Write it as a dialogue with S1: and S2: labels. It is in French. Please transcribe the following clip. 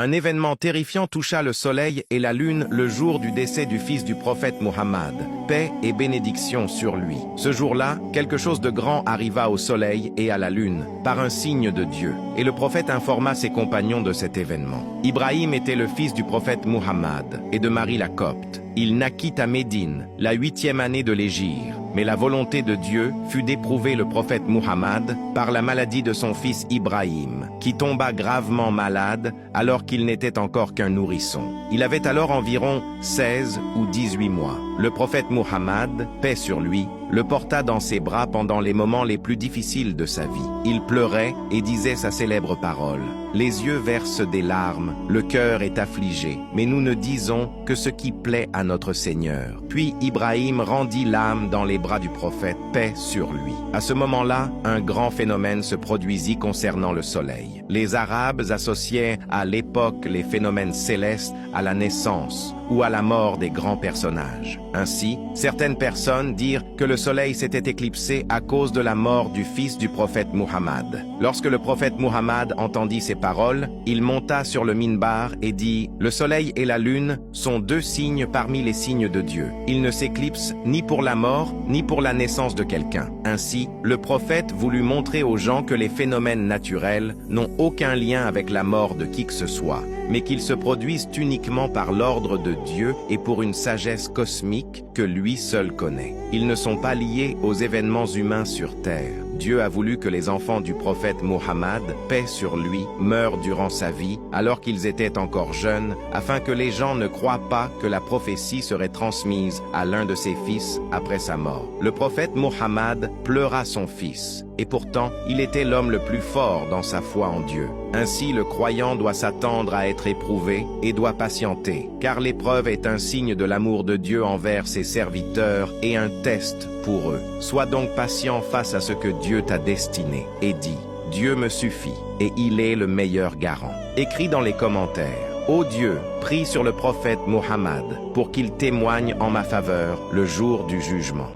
S1: Un événement terrifiant toucha le soleil et la lune le jour du décès du fils du prophète Muhammad, paix et bénédiction sur lui. Ce jour-là, quelque chose de grand arriva au soleil et à la lune, par un signe de Dieu. Et le prophète informa ses compagnons de cet événement. Ibrahim était le fils du prophète Muhammad et de Marie la Copte. Il naquit à Médine, la 8e année de l'Hégire. Mais la volonté de Dieu fut d'éprouver le prophète Muhammad par la maladie de son fils Ibrahim, qui tomba gravement malade alors qu'il n'était encore qu'un nourrisson. Il avait alors environ 16 ou 18 mois. Le prophète Muhammad, paix sur lui, le porta dans ses bras pendant les moments les plus difficiles de sa vie. Il pleurait et disait sa célèbre parole. Les yeux versent des larmes, le cœur est affligé, mais nous ne disons que ce qui plaît à notre Seigneur. Puis Ibrahim rendit l'âme dans les bras du prophète, paix sur lui. À ce moment-là, un grand phénomène se produisit concernant le soleil. Les Arabes associaient à l'époque les phénomènes célestes à la naissance ou à la mort des grands personnages. Ainsi, certaines personnes dirent que le soleil s'était éclipsé à cause de la mort du fils du prophète Muhammad. Lorsque le prophète Muhammad entendit ces paroles, il monta sur le minbar et dit « Le soleil et la lune sont deux signes parmi les signes de Dieu. Ils ne s'éclipsent ni pour la mort, ni pour la naissance de quelqu'un. » Ainsi, le prophète voulut montrer aux gens que les phénomènes naturels n'ont aucun lien avec la mort de qui que ce soit, mais qu'ils se produisent uniquement par l'ordre de Dieu et pour une sagesse cosmique que lui seul connaît. Ils ne sont pas liés aux événements humains sur terre. Dieu a voulu que les enfants du prophète Muhammad, paix sur lui, meurent durant sa vie, alors qu'ils étaient encore jeunes, afin que les gens ne croient pas que la prophétie serait transmise à l'un de ses fils après sa mort. Le prophète Muhammad pleura son fils, et pourtant, il était l'homme le plus fort dans sa foi en Dieu. Ainsi, le croyant doit s'attendre à être éprouvé et doit patienter, car l'épreuve est un signe de l'amour de Dieu envers ses serviteurs et un test pour eux. Sois donc patient face à ce que Dieu t'a destiné et dis « Dieu me suffit et il est le meilleur garant ». Écris dans les commentaires « Ô Dieu, prie sur le prophète Muhammad pour qu'il témoigne en ma faveur le jour du jugement ».